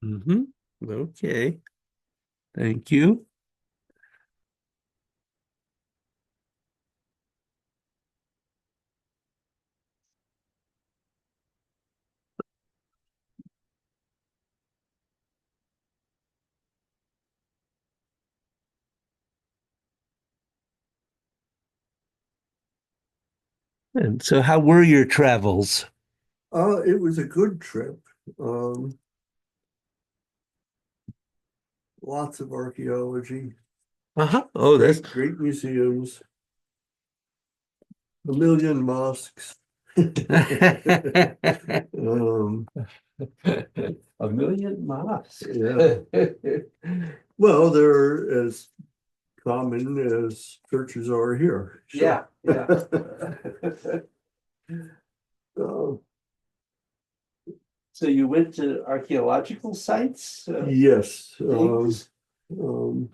Hmm. Okay. Thank you. And so how were your travels? It was a good trip. Um, Lots of archaeology, Uh-huh. Oh, that's great museums, a million mosques. Um, a million miles. yeah. Well, they're as common as churches are here. So, Yeah, yeah. uh, So you went to archaeological sites, yes. things? Um,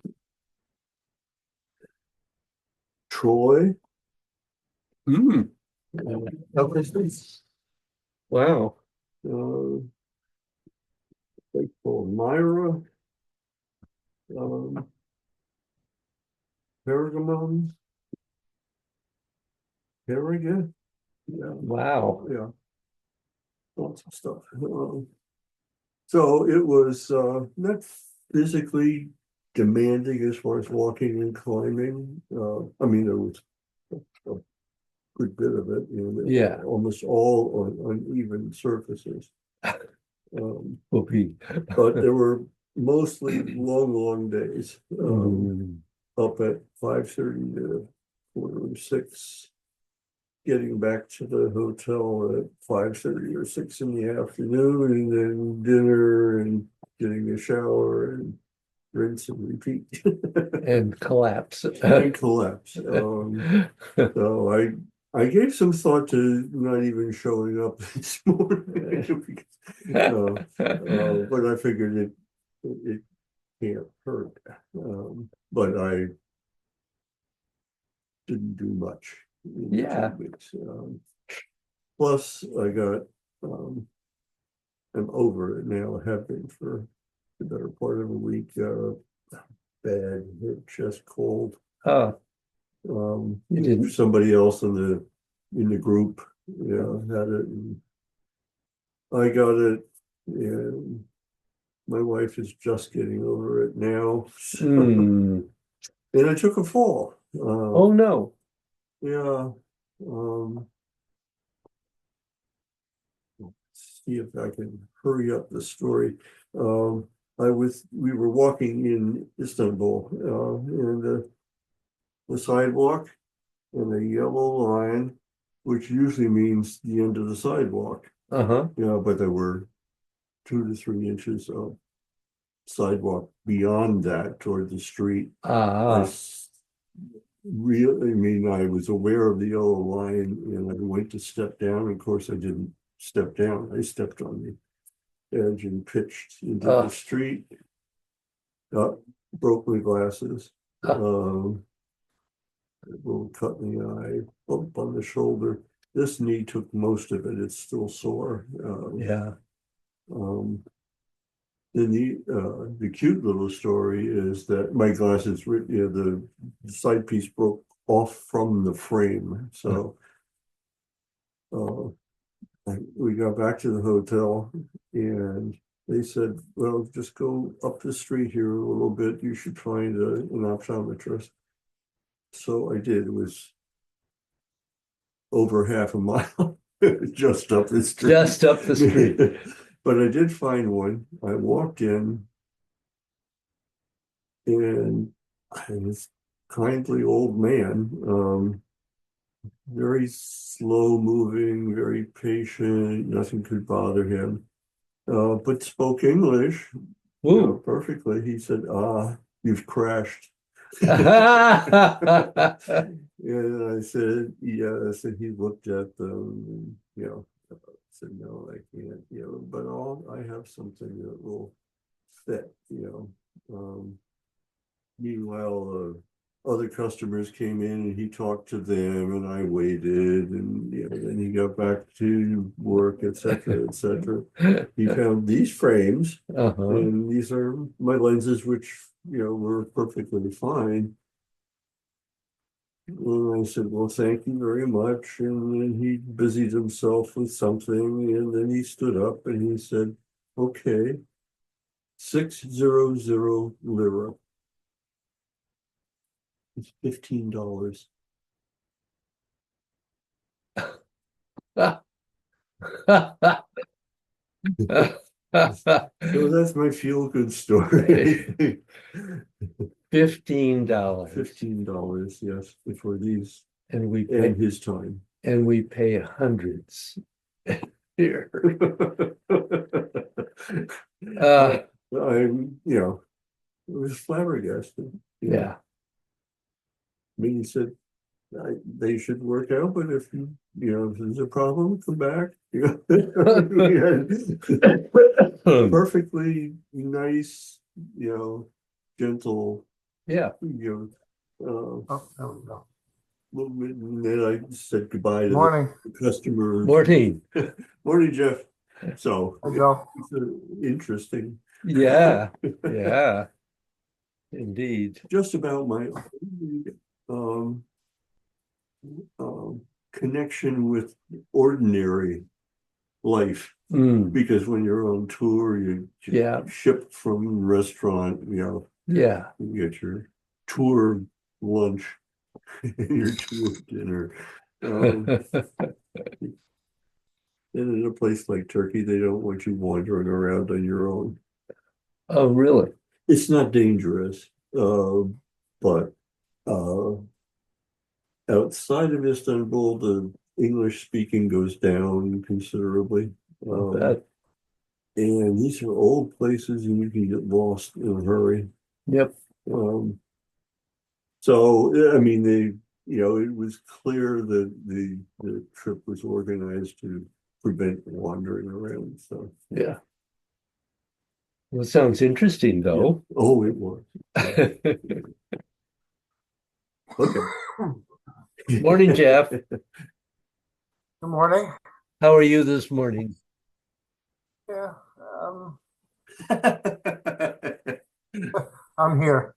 Troy, Hmm. uh, Wow. uh, Lake Palmyra, um, Pergamon, Harrigan. Yeah, Wow. yeah, lots of stuff. So it was not physically demanding as far as walking and climbing. I mean, there was a good bit of it, Yeah. almost all on uneven surfaces. Um, Okay. but there were mostly long days Mm. up at 5:30 to 5:45, getting back to the hotel at 5:30 or 6 in the afternoon, and then dinner and getting a shower and rinse and repeat. And collapse. And collapse. So I gave some thought to not even showing up this morning but I figured it can't hurt. But I didn't do much in Yeah. 2 weeks. Plus, I'm over it now. I have been for the better part of a week. Bad hip, chest cold. Oh, you didn't. Somebody else in the group, had it. And I got it, and my wife is just getting over it now. Mm. And I took a fall. Oh no. Yeah. Um, See if I can hurry up the story. Um, we were walking in Istanbul, and the sidewalk and a yellow line, which usually means the end of the sidewalk. Uh-huh. But there were 2 to 3 inches of sidewalk beyond that toward the street. I Ah. really, I mean, I was aware of the yellow line and I went to step down. Of course, I didn't step down. I stepped on the edge and pitched into the Uh, street. Broke my glasses. uh, A little cut in the eye, bump on the shoulder. This knee took most of it. It's still sore. yeah. Um, then the cute little story is that my glasses, the side piece broke off from the frame. So uh, we got back to the hotel and they said, well, just go up the street here a little bit. You should find an optometrist. So I did. It was over half a mile just up the street. Just up the street. But I did find one. I walked in and this kindly old man, very slow moving, very patient, nothing could bother him, but spoke English, Ooh. perfectly. He said, you've crashed. And I said, yeah. So he looked at them and, said, no, I can't, but I have something that will fit. Meanwhile, other customers came in and he talked to them and I waited and then he got back to work, etc., etc. He found these frames Uh-huh. and these are my lenses, which were perfectly fine. And I said, well, thank you very much. And then he busied himself with something and then he stood up and he said, okay, 600 lira. It's $15. So that's my feel-good story. $15. $15, yes, for these And we and pay his time. hundreds here. I, I'm, it was flabbergasted. Yeah. I mean, he said they should work out, but if there's a problem, come back. Perfectly nice, gentle, Yeah. Oh, there we go. movement. And then I said goodbye to Morning. the customers. Morning. Morning, Jeff. So Hey, Joe. it's interesting. Yeah. Yeah. Indeed. Just about my um, connection with ordinary life. Mm, Because when you're on tour, you Yeah. ship from restaurant, yeah. you get your tour lunch and your tour dinner. And in a place like Turkey, they don't want you wandering around on your own. Oh, really? It's not dangerous, but uh, outside of Istanbul, the English speaking goes down considerably. That, And these are old places and you can get lost in a hurry. yep. Um, so, I mean, it was clear that the trip was organized to prevent wandering around. So, Yeah. Well, sounds interesting, though. oh, it was. Okay. Morning, Jeff. Good morning. How are you this morning? Yeah, I'm here.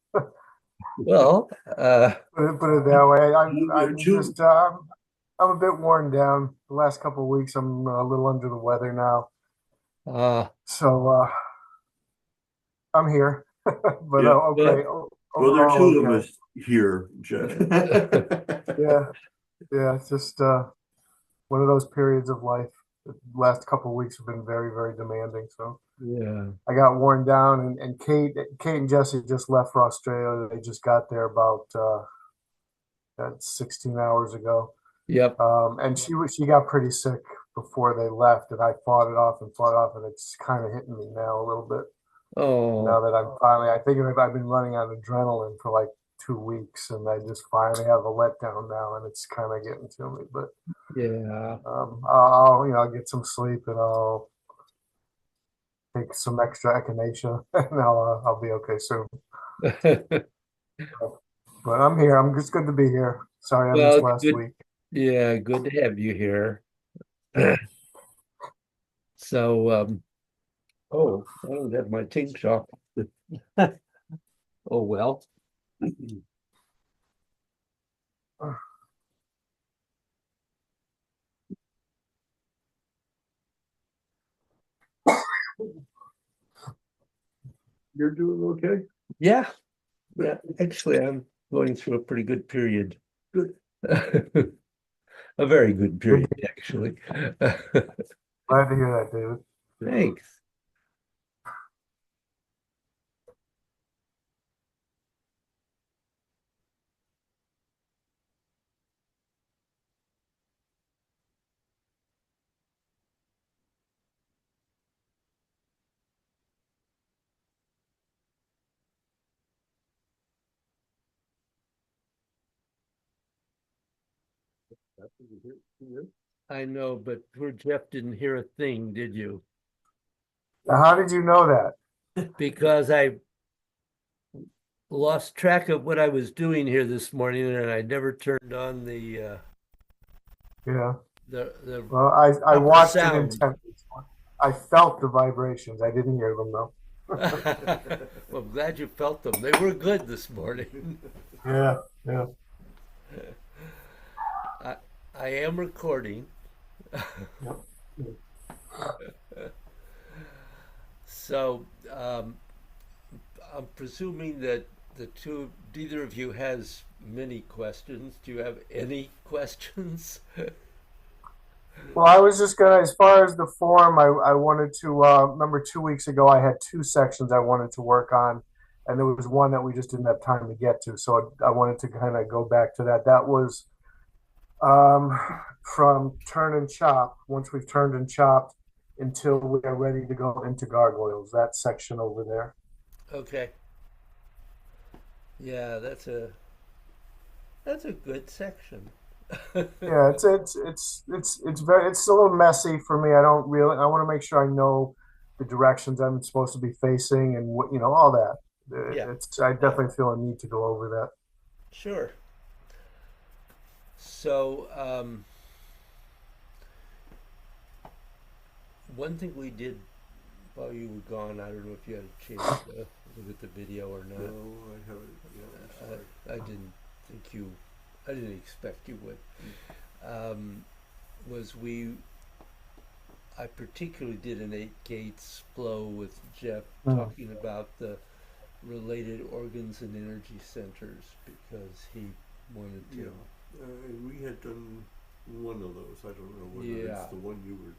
Well, Put it that way. You're I'm too. just I'm a bit worn down. The last couple of weeks, I'm a little under the weather now. uh, So I'm here. But Yeah. okay. Well, there are Overall, two of okay. us here, Jeff. Yeah, yeah. It's just one of those periods of life. The last couple of weeks have been very, very demanding. So. yeah. I got worn down, and Kate and Jesse just left for Australia. They just got there about 16 hours ago, Yep. and she got pretty sick before they left, and I fought it off and fought it off, and it's kind of hitting me now a little bit. Oh, Now that I'm finally, I think I've been running on adrenaline for like 2 weeks, and I just finally have a letdown now, and it's kind of getting to me. But yeah. I'll get some sleep, and I'll take some extra echinacea, and I'll be okay soon. But I'm here. It's good to be here. Sorry I missed Well, last good. week. Yeah, good to have you here. So, oh, I don't have my tink shop. Oh, well. You're doing okay? Yeah. Yeah. Actually, I'm going through a pretty good period. Good. A very good Good. period, actually. Glad to hear that, David. Thanks. I know, but poor Jeff didn't hear a thing, did you? Now, how did you know that? Because I lost track of what I was doing here this morning, and I never turned on the Yeah. the Well, I proper watched it sound. intently. I felt the vibrations. I didn't hear them though. Well, I'm glad you felt them. They were good this morning. Yeah, yeah. I I am recording, Yep. so I'm presuming that neither of you has many questions. Do you have any questions? Well, I was just gonna, as far as the form, I wanted to, remember 2 weeks ago, I had two sections I wanted to work on, and there was one that we just didn't have time to get to. So I wanted to kind of go back to that. That was um, from turn and chop, once we've turned and chopped until we are ready to go into gargoyles, that section over there. Okay. Yeah, that's a good section. Yeah, it's a little messy for me. I don't really, I want to make sure I know the directions I'm supposed to be facing and what, all that. Yeah, I yeah, definitely feel a need to go over that. sure. So, one thing we did while you were gone, I don't know if you had a chance to look at the video or No, not. I haven't, yeah, I'm sorry. I didn't think you, I didn't expect you would. Um, was I particularly did an eight gates flow with Jeff Mm. talking about the related organs and energy centers because he wanted Yeah, to. and we had done one of those. I don't know whether Yeah. it's the one you were.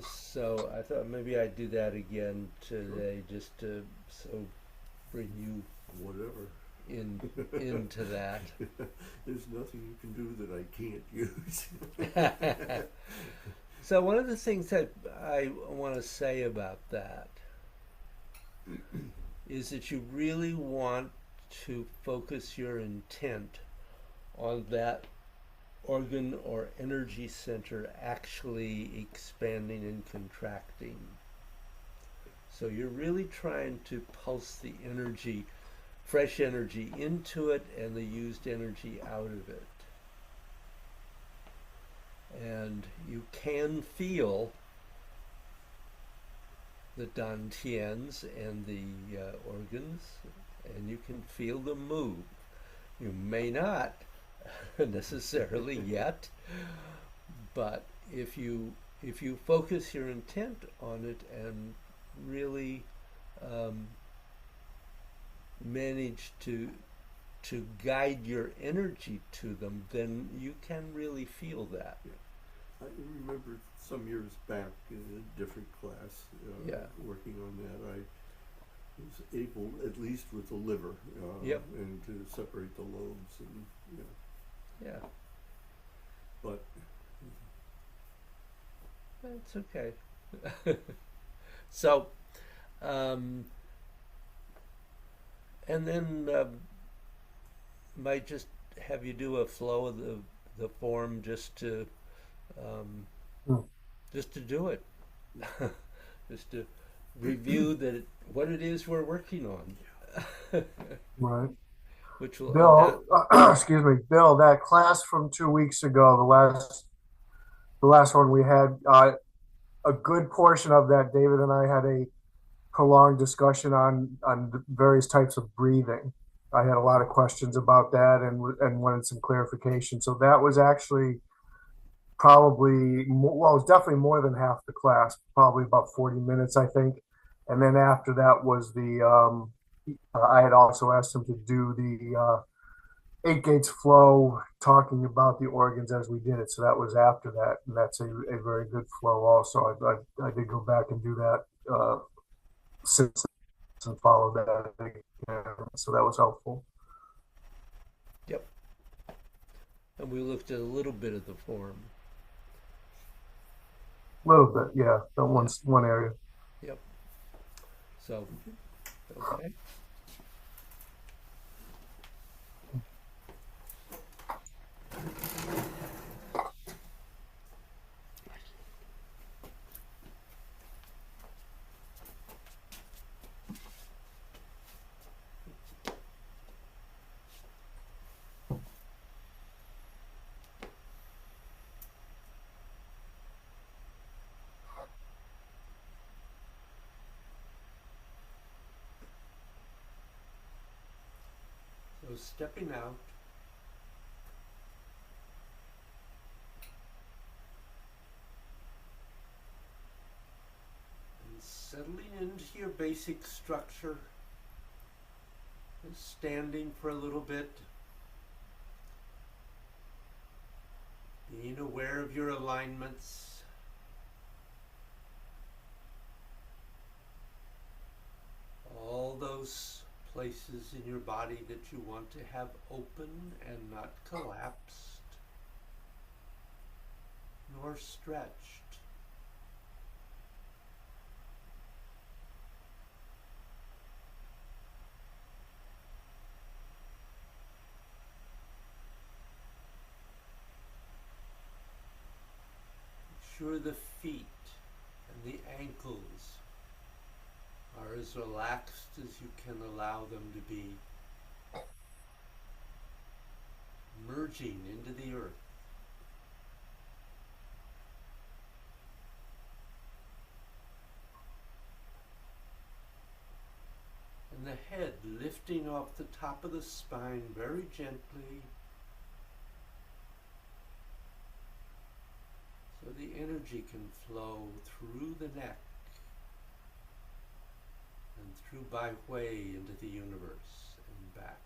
So I thought maybe I'd do that again Sure. today just to bring you Whatever. into that. There's nothing you can do that I can't use. So one of the things that I want to say about that is that you really want to focus your intent on that organ or energy center actually expanding and contracting. So you're really trying to pulse the energy, fresh energy into it and the used energy out of it. And you can feel the dantians and the organs, and you can feel them move. You may not necessarily yet, but if you focus your intent on it and really manage to guide your energy to them, then you can really feel that. I remember some years back in a different class, Yeah. working on that. I was able, at least with the liver, Yep. and to separate the lobes, and Yeah, but that's okay. So, um, and then might just have you do a flow of the form um, Mm. just to do it, just to review what it is we're working on, Right. which will Bill, excuse me, Bill, that class from 2 weeks ago, the last one we had, a good portion of that, David and I had a prolonged discussion on the various types of breathing. I had a lot of questions about that and wanted some clarification. So that was actually probably well, it was definitely more than half the class, probably about 40 minutes, I think. And then after that was I had also asked him to do the eight gates flow, talking about the organs as we did it. So that was after that, and that's a very good flow. Also, I did go back and do that since and follow that again. So that was helpful. Yep. And we looked at a little bit of the form. A little bit, yeah. That Yeah. one area. Yep. So, okay. So stepping out, and settling into your basic structure, and standing for a little bit, being aware of your alignments, all those places in your body that you want to have open and not collapsed, nor stretched. Make sure the feet and the ankles are as relaxed as you can allow them to be, merging into the earth. And the head lifting off the top of the spine very gently, so the energy can flow through the neck and through by way into the universe and back.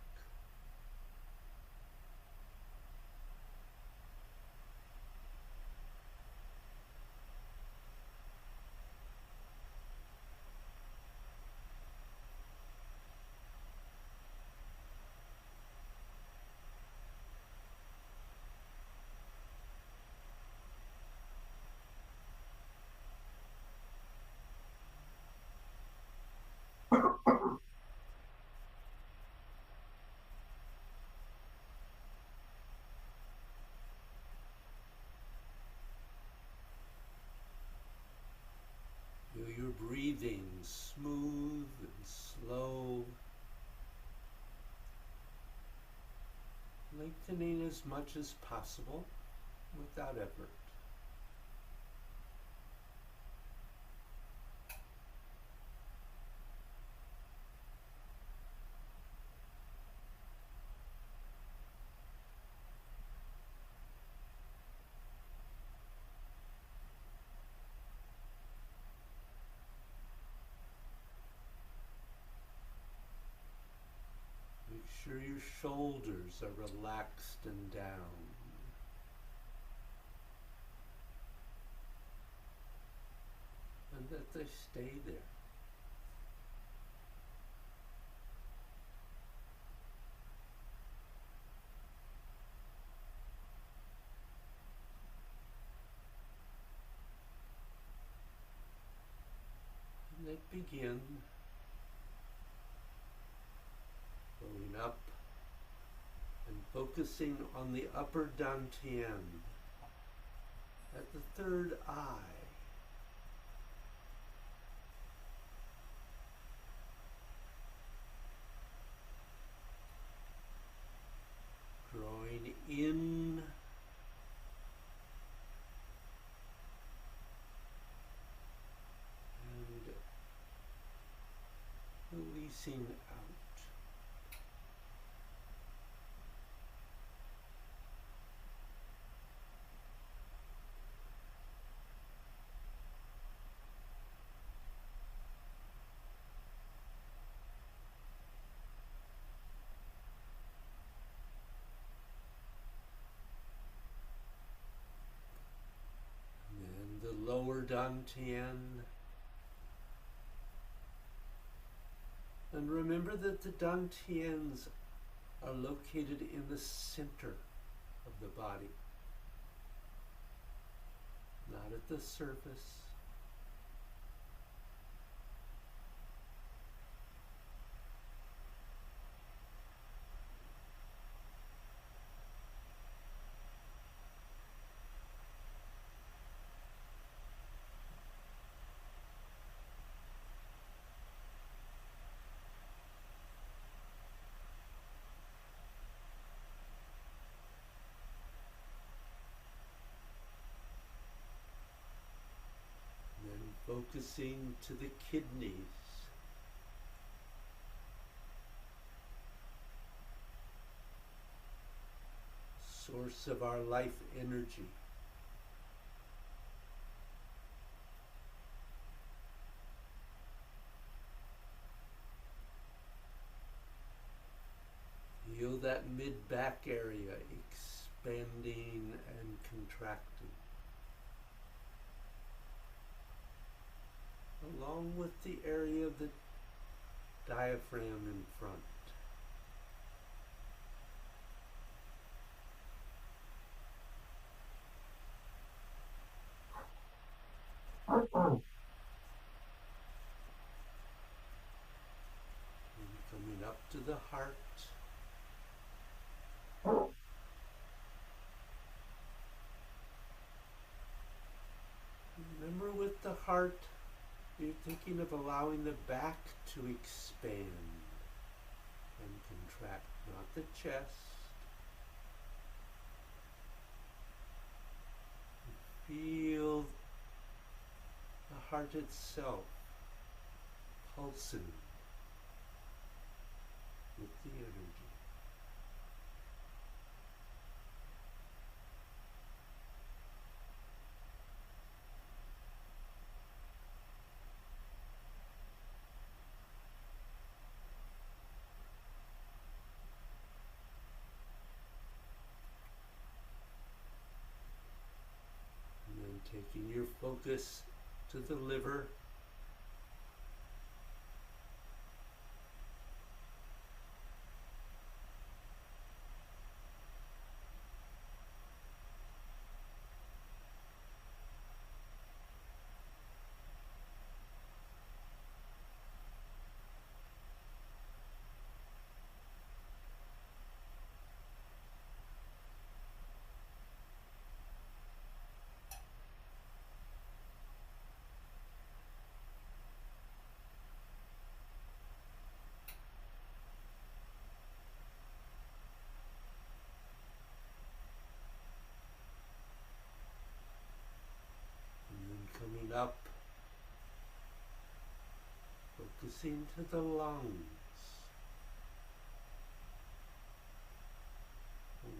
Feel your breathing smooth and slow, lengthening as much as possible without effort. Make sure your shoulders are relaxed and down. And that they stay there. And then begin going up and focusing on the upper dantian at the third eye. Drawing in and releasing out. And then the lower dantian. And remember that the dantians are located in the center of the body, not at the surface. Focusing to the kidneys. source of our life energy. Feel that mid-back area expanding and contracting, along with the area of the diaphragm in front. And coming up to the heart. Remember, with the heart, you're thinking of allowing the back to expand and contract, not the chest. Feel the heart itself pulsing with the energy. And then taking your focus to the liver. Coming up, focusing to the lungs,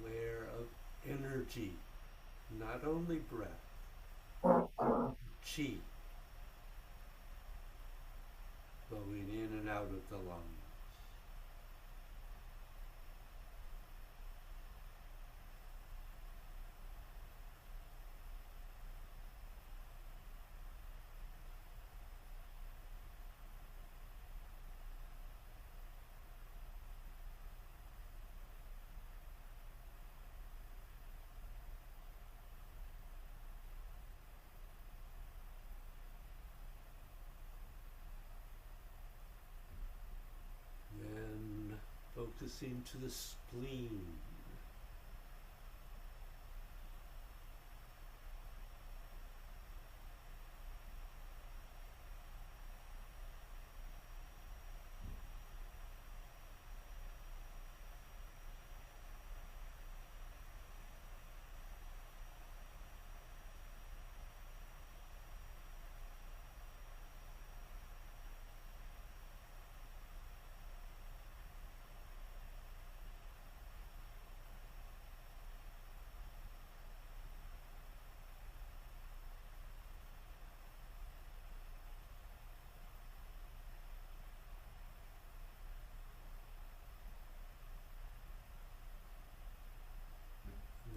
aware of energy, not only breath, chi, flowing in and out of the lungs. Focusing to the spleen.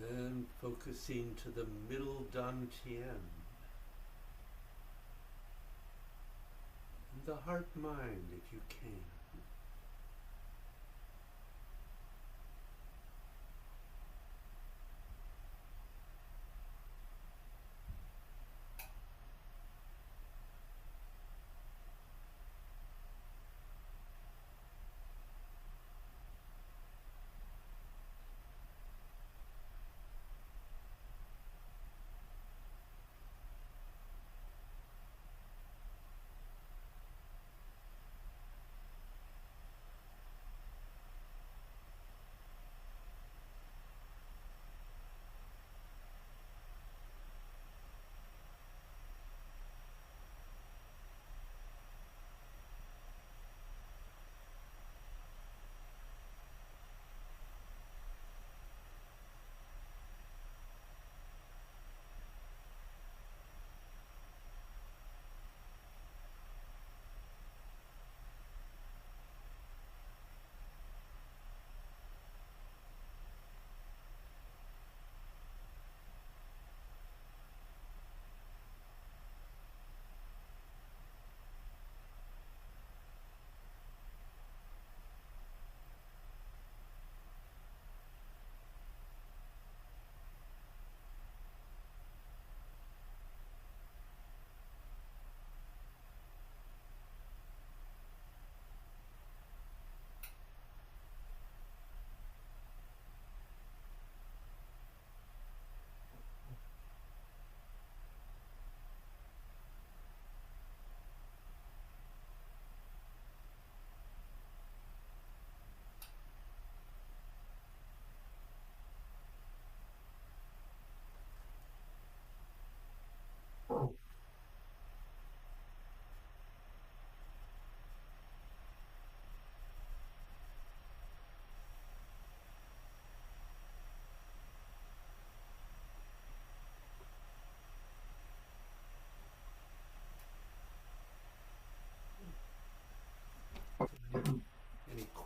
Then focusing to the middle dantian, and the heart mind if you can.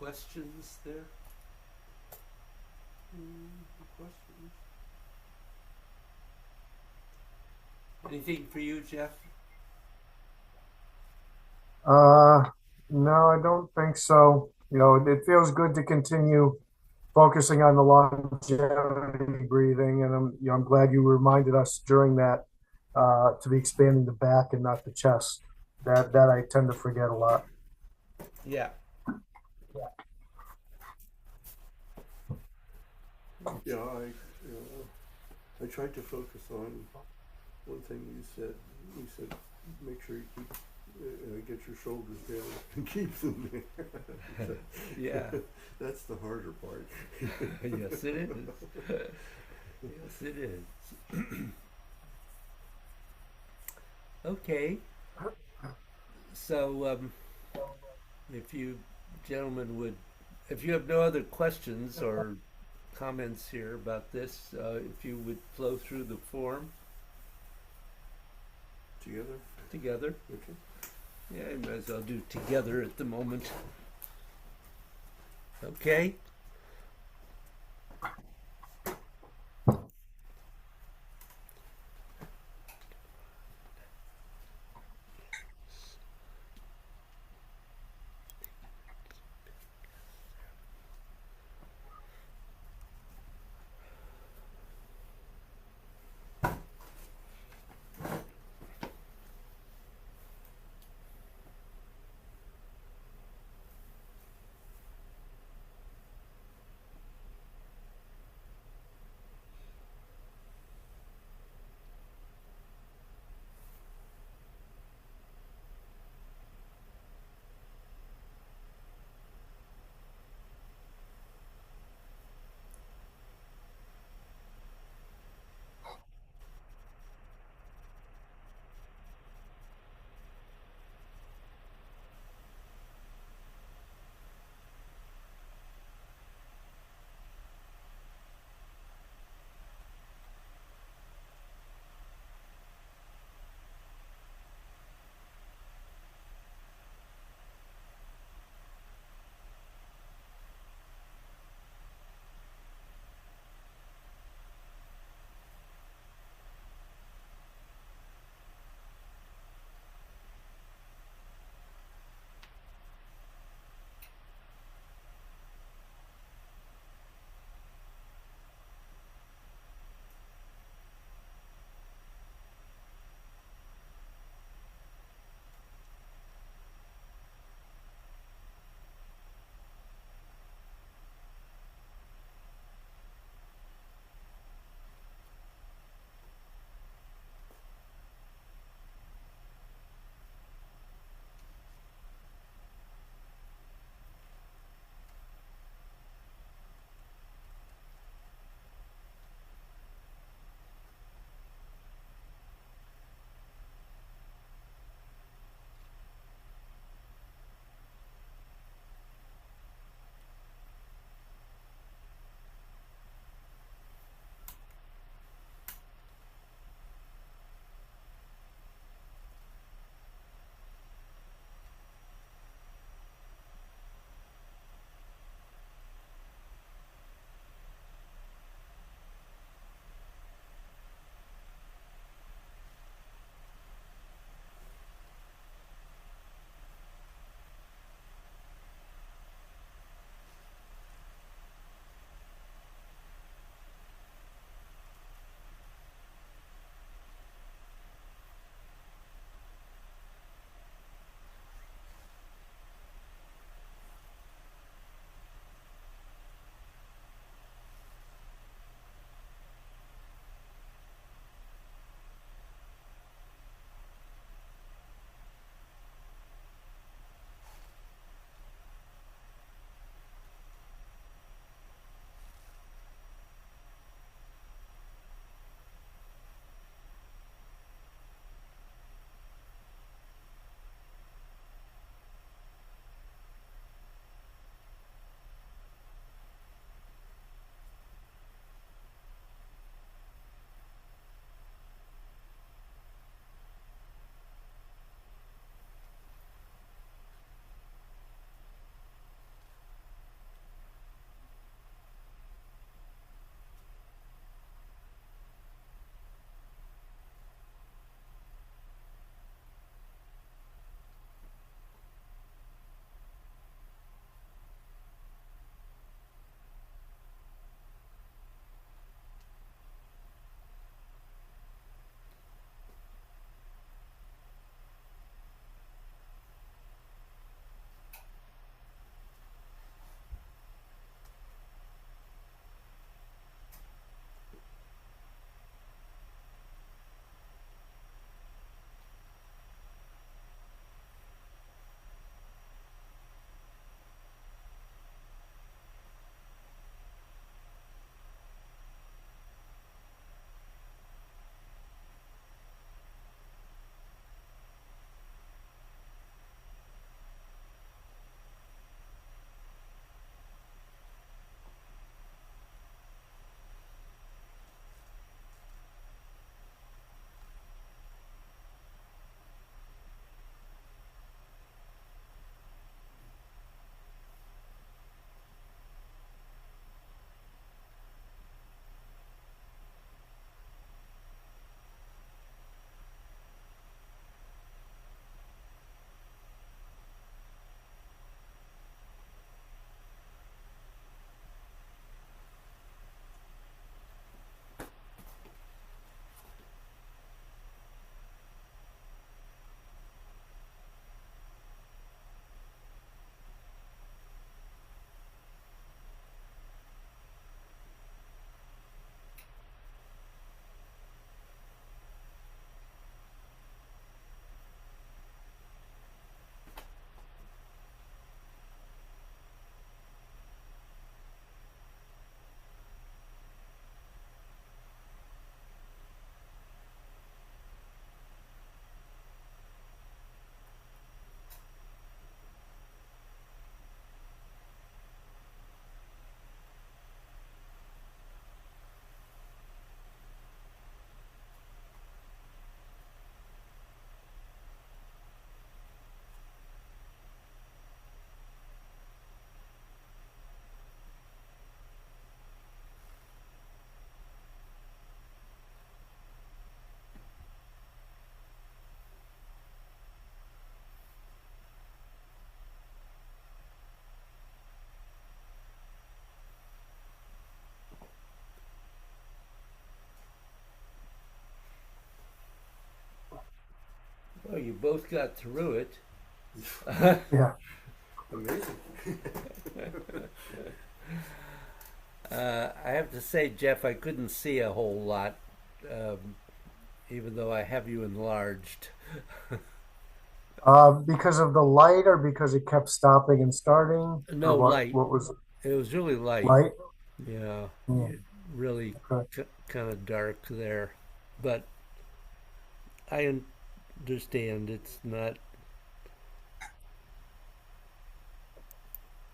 questions there? Questions? Anything for you, Jeff? No, I don't think so. You know, it feels good to continue focusing on the longevity breathing, and I'm glad you reminded us during that to be expanding the back and not the chest. That I tend to forget a lot. Yeah. Yeah, I tried to focus on one thing you said. You said make sure you keep get your shoulders down and keep them there. Yeah. That's the harder part. Yes, it is. Yes, it is. Okay. So, if you gentlemen would, if you have no other questions or comments here about this, if you would flow through the form Together? together. Okay. Yeah, I might as well do together at the moment. Okay. both got through it. Yeah. Amazing. I have to say, Jeff, I couldn't see a whole lot, even though I have you enlarged. Because of the light, or because it kept stopping and starting, or No what? light. What was it? It was really light. Light? Yeah, Hmm. really Okay. kind of dark there. But I understand it's not.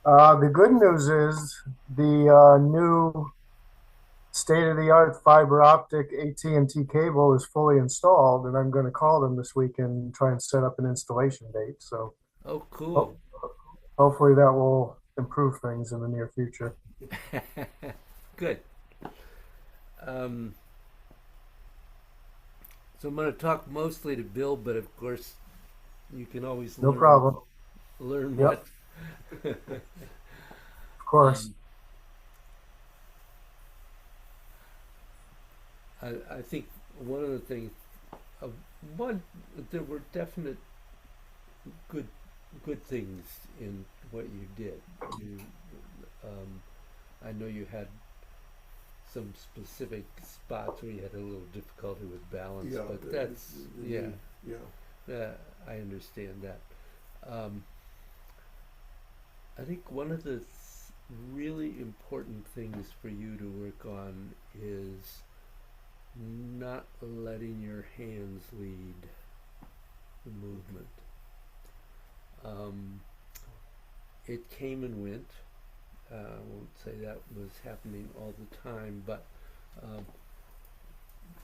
The good news is the new state-of-the-art fiber optic AT&T cable is fully installed, and I'm going to call them this week and try and set up an installation date. So Oh, ho- cool. hopefully that will improve things in the near future. Good. Um, so I'm going to talk mostly to Bill, but of course you can always No problem. learn Yep, what. of course. um, I think one of the things, uh, one there were definite good good things in what you did. You, um, I know you had some specific spots where you had a little difficulty with balance, Yeah, but that's yeah, yeah. I understand that. Um, I think one of the really important things for you to work on is not letting your hands lead the movement. It came and went. I won't say that was happening all the time, but um,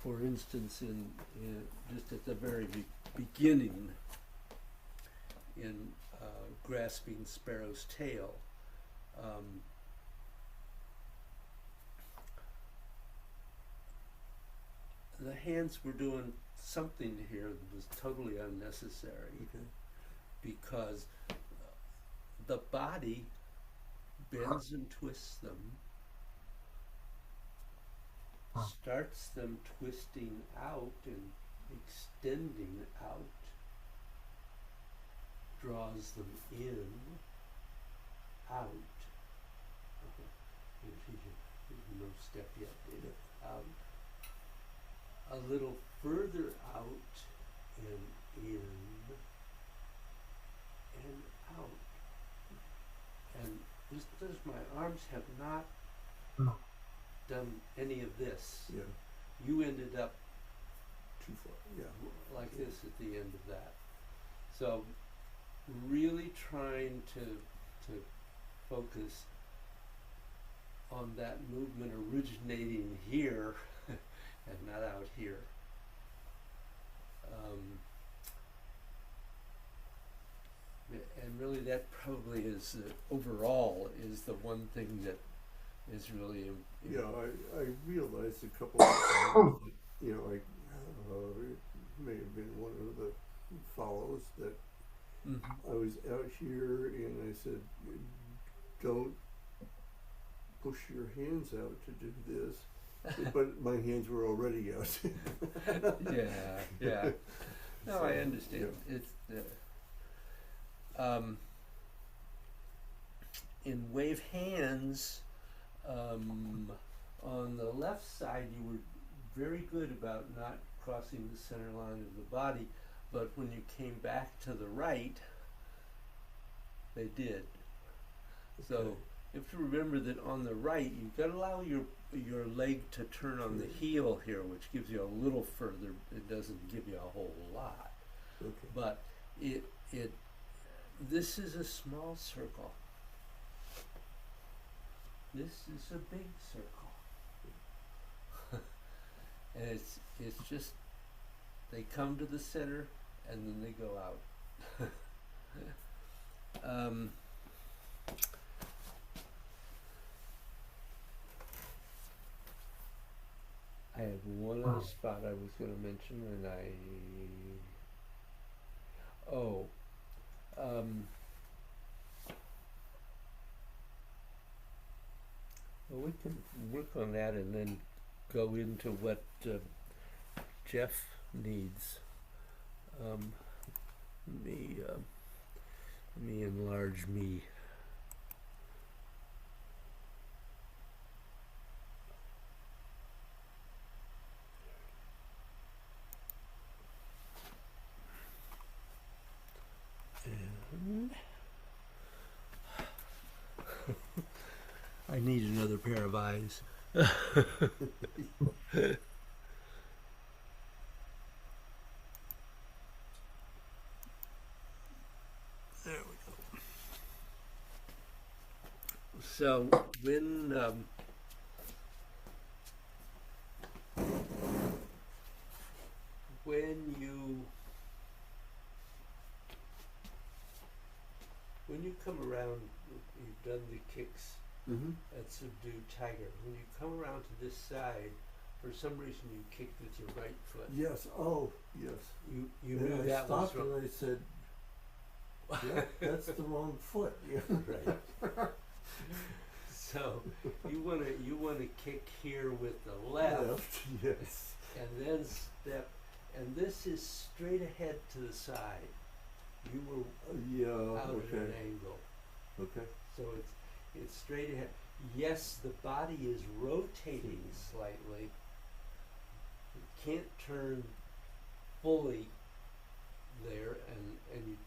for instance, in just at the very beginning, in grasping Sparrow's tail, um, the hands were doing something here that was totally unnecessary Okay. because the body bends and twists them, starts them twisting out and extending out, draws them in, out. No step yet, David. Out. A little further out and in and out. And just as my arms have not Hmm. done any of this, Yeah. you ended up Too far. Yeah. like this at the end of that. So really trying to focus on that movement originating here and not out here. And really that probably is overall is the one thing that is really Yeah, I realized a couple of times that, it may have been one of the follows that Mhm. I was out here and I said, don't push your hands out to do this. But my hands were already out. Yeah, yeah. No, So, I understand. yeah. It's in wave hands. On the left side, you were very good about not crossing the center line of the body, but when you came back to the right, they did. So Okay. you have to remember that on the right, you've got to allow your leg to turn on the heel here, which gives you a little further. It doesn't give you a whole lot, Okay. but it this is a small circle. This is a big circle, and it's just they come to the center and then they go out. um, I have one other spot I was going to mention, and um, well, we can work on that and then go into what Jeff needs. Um, Let me enlarge me. And I need another pair of eyes. There we go. So when you come around, you've done the kicks Mm-hmm. at Subdue Tiger. When you come around to this side, for some reason you kicked with your right foot. Yes. Oh, yes. You And knew I that was stopped wrong. and I said, "Yeah, that's the wrong foot." Yeah. Right. So you wanna kick here with the left, Yes. and then step, and this is straight ahead to the side. You were Yeah. out at an Okay. angle, Okay. so it's straight ahead. Yes, the body is rotating slightly. It can't turn fully there, and you,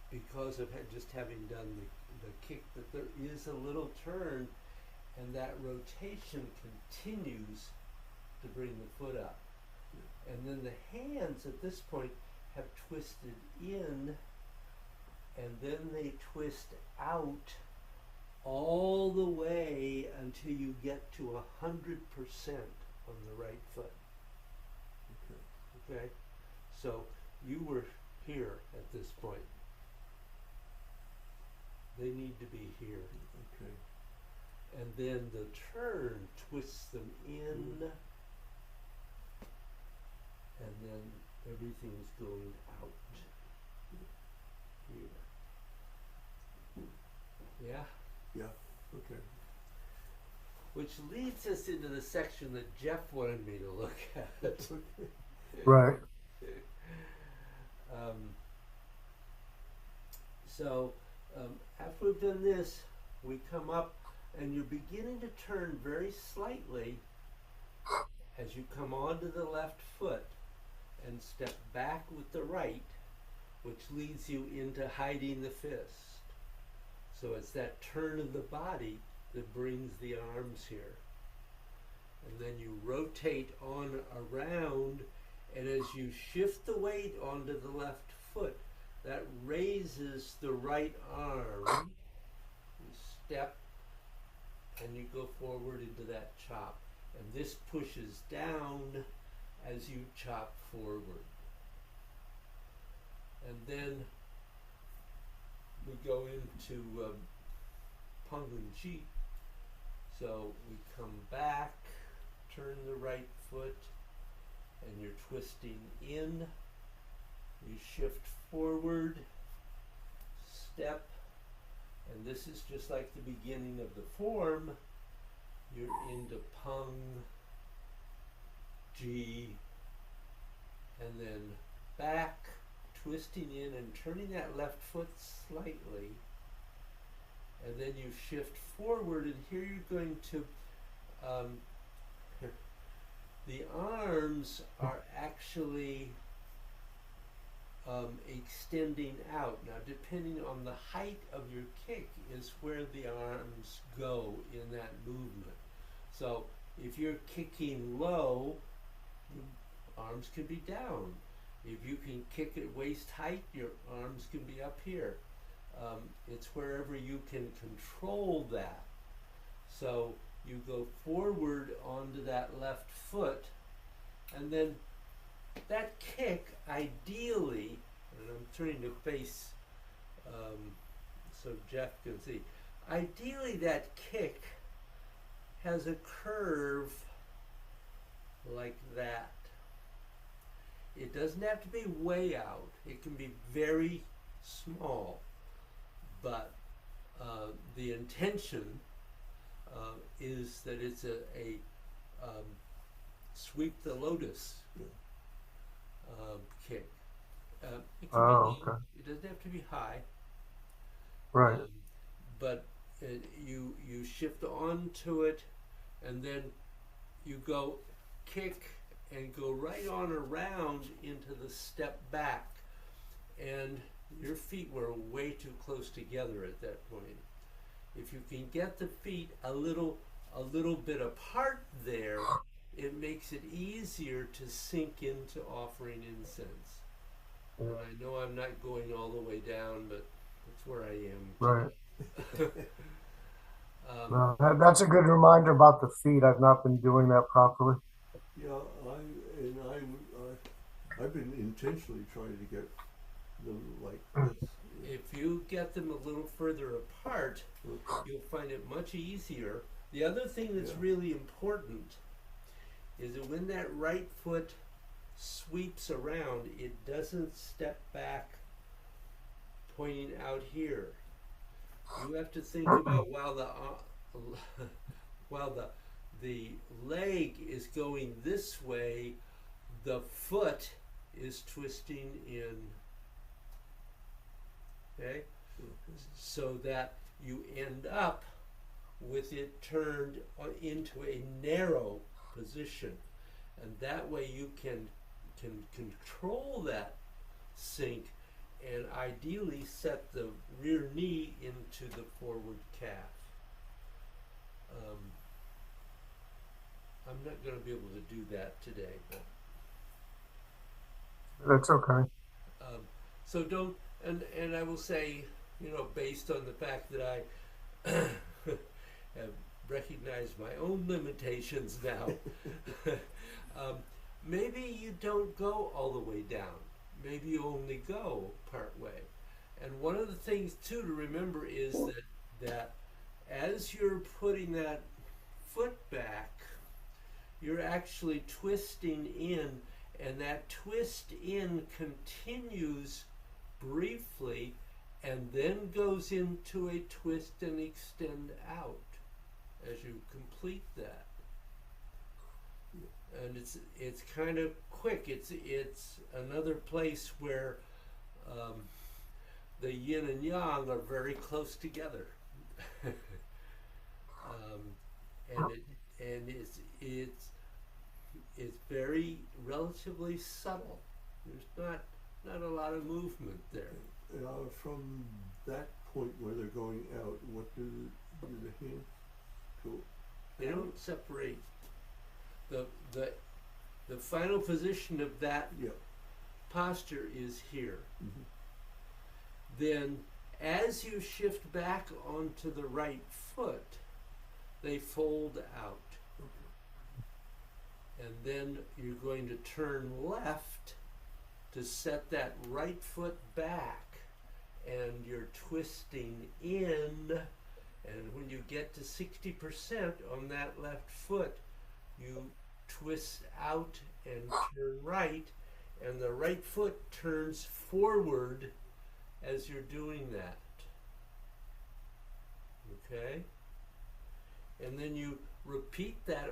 because of just having done the kick, but there is a little turn, and that rotation continues to bring the foot up. And then the hands at this point have twisted in, and then they twist out all the way until you get to 100% on the right foot. Okay? So you were here at this point. They need to be here. Okay. And then the turn twists them in, and then everything's going out here. Yeah? Yeah. Okay. Which leads us into the section that Jeff wanted me to look at. Right. So after we've done this, we come up and you're beginning to turn very slightly as you come onto the left foot and step back with the right, which leads you into hiding the fist. So it's that turn of the body that brings the arms here. And then you rotate on around, and as you shift the weight onto the left foot, that raises the right arm. You step and you go forward into that chop. And this pushes down as you chop forward. And then we go into Pangunji. So we come back, turn the right foot, and you're twisting in. You shift forward, step, and this is just like the beginning of the form. You're into Pung, G, and then back, twisting in and turning that left foot slightly. And then you shift forward, and here you're going to, the arms are actually extending out. Now, depending on the height of your kick is where the arms go in that movement. So if you're kicking low, your arms can be down. If you can kick at waist height, your arms can be up here. It's wherever you can control that. So you go forward onto that left foot, and then that kick, ideally, and I'm turning to face so Jeff can see, ideally that kick has a curve like that. It doesn't have to be way out. It can be very small, but the intention is that it's a sweep the lotus kick. It can be Oh, low. okay. It doesn't have to be high. Right. Um, but you shift onto it, and then you go kick and go right on around into the step back, and your feet were way too close together at that point. If you can get the feet a little bit apart there, it makes it easier to sink into offering incense. And Yeah. I know I'm not going all the way down, but that's where I am Right. today. No, that's a good reminder about the feet. I've not been doing that properly. Yeah, I've been intentionally trying to get them like this. If you get them a little further apart, you'll find it much easier. The other thing that's Yeah. really important is that when that right foot sweeps around, it doesn't step back pointing out here. You have to think about while the leg is going this way, the foot is twisting in. Okay, so that you end up with it turned into a narrow position, and that way you can control that sink and ideally set the rear knee into the forward calf. I'm not going to be able to do that today, but That's okay. so don't. And I will say, based on the fact that I have recognized my own limitations now, maybe you don't go all the way down. Maybe you only go part way. And one of the things too to remember is that as you're putting that foot back, you're actually twisting in, and that twist in continues briefly and then goes into a twist and extend out as you complete that. And it's kind of quick. It's another place where the yin and yang are very close together. And it's very relatively subtle. There's not a lot of movement there. From that point where they're going out, what do the hands go? They don't separate. The final position of that Yeah. posture is here. Mm-hmm. Then as you shift back onto the right foot, they fold out. And then you're going to turn left to set that right foot back, and you're twisting in, and when you get to 60% on that left foot, you twist out and turn right, and the right foot turns forward as you're doing that. Okay? And then you repeat that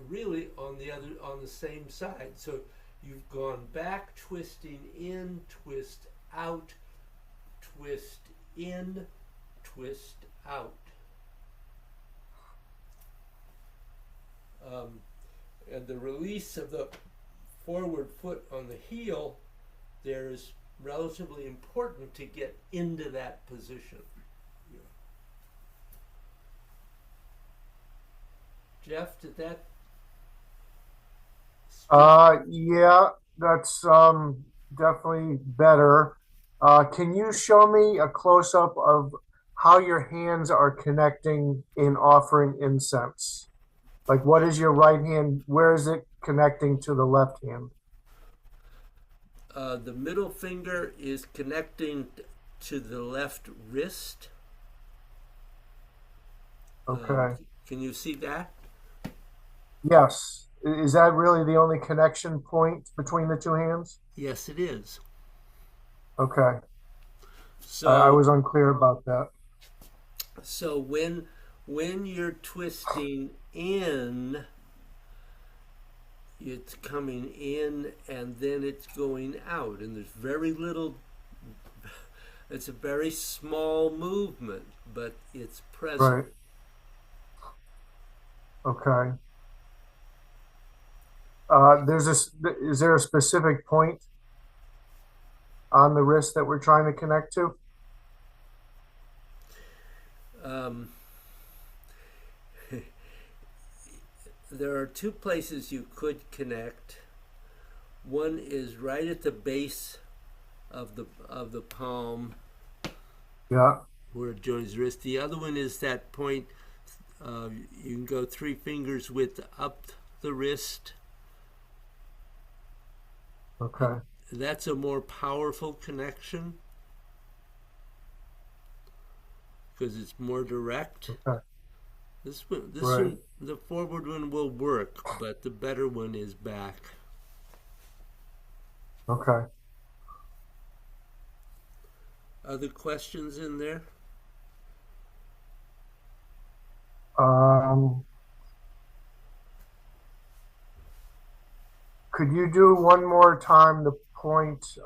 really on the same side. So you've gone back, twisting in, twist out, twist in, twist out. And the release of the forward foot on the heel there is relatively important to get into that position. Jeff, did that? Yeah, that's definitely better. Can you show me a close up of how your hands are connecting in offering incense? Like, what is your right hand? Where is it connecting to the left hand? The middle finger is connecting to the left wrist. Okay. Can you see that? Yes. Is that really the only connection point between the two hands? Yes, it is. Okay. So I was unclear about that. So when you're twisting in, it's coming in and then it's going out, and there's very little. It's a very small movement, but it's present. Right. Okay. Is there a specific point on the wrist that we're trying to connect to? There are two places you could connect. One is right at the base of the palm, Yeah. where it joins the wrist. The other one is that point. You can go 3 fingers width up the wrist. Okay. That's a more powerful connection because it's more direct. Okay. This Right. one, the forward one will work, but the better one is back. Okay. Other questions in there? Could you do one more time the point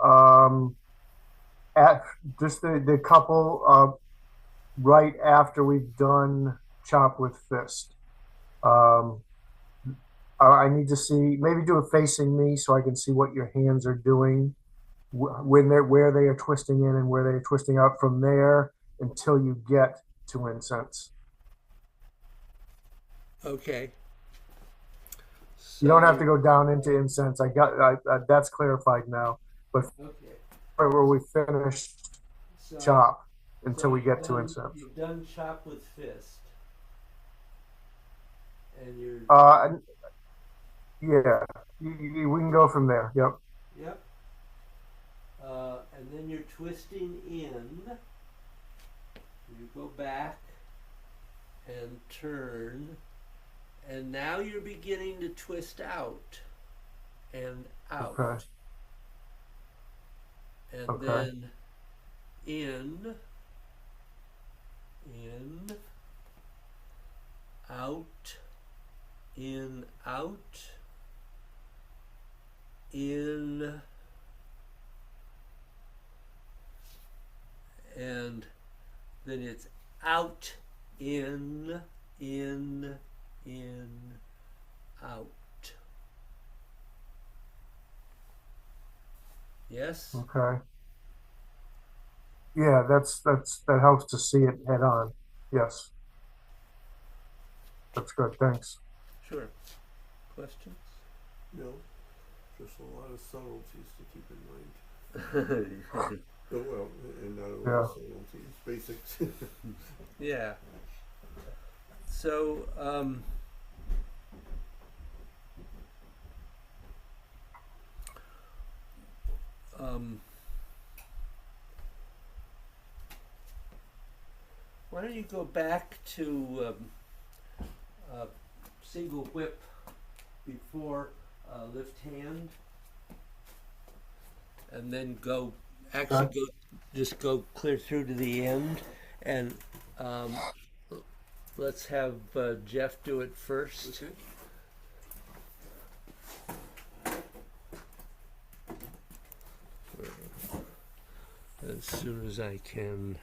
at just the couple right after we've done chop with fist? I need to see, maybe do it facing me so I can see what your hands are doing when they're where they are twisting in and where they are twisting out from there until you get to incense. Okay. You don't have to go down into incense. That's clarified now. But Okay. where we finish So, chop until we you've get to done- incense. You've done chop with fist, and you're Yeah, we can go from there. Yep. yep. And then you're twisting in. You go back and turn, and now you're beginning to twist out and out. Okay. And Okay. then in, out, in, out, in, and then it's out, in, out. Yes? Okay. Yeah, that helps to see it head on. Yes. That's good. Thanks. Sure. Questions? No, just a lot of subtleties to keep in mind. Oh, well, and not only Yeah. subtleties, basics. Yeah. So, why don't you go back to single whip before lift hand, and then go just go clear through to the end, and let's have Jeff do it first. Okay. As soon as I can.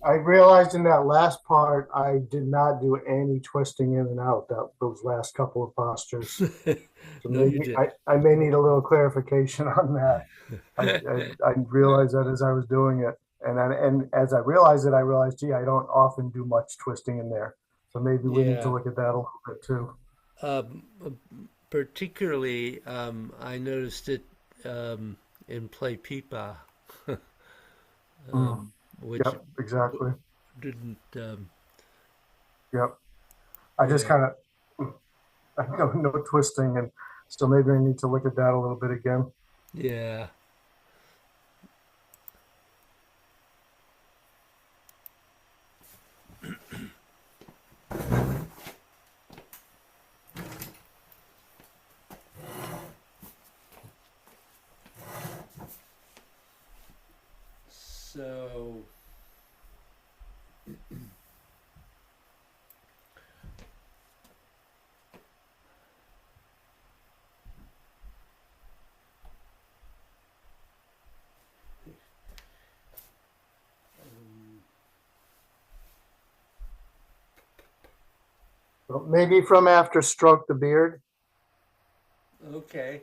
I realized in that last part, I did not do any twisting in and out those last couple of postures. So No, you maybe did. I may need a little clarification on that. I realized that as I was doing it. And as I realized it, I realized, gee, I don't often do much twisting in there. So maybe we need to Yeah. look at that a little bit too. Um, Particularly, I noticed it in Play Pipa, Mm, which yep, exactly. didn't. Yep. I just Yeah, kind of, I don't know twisting. And so maybe I need to look at that a little bit again. yeah. So, um, So maybe from after stroke the beard. okay.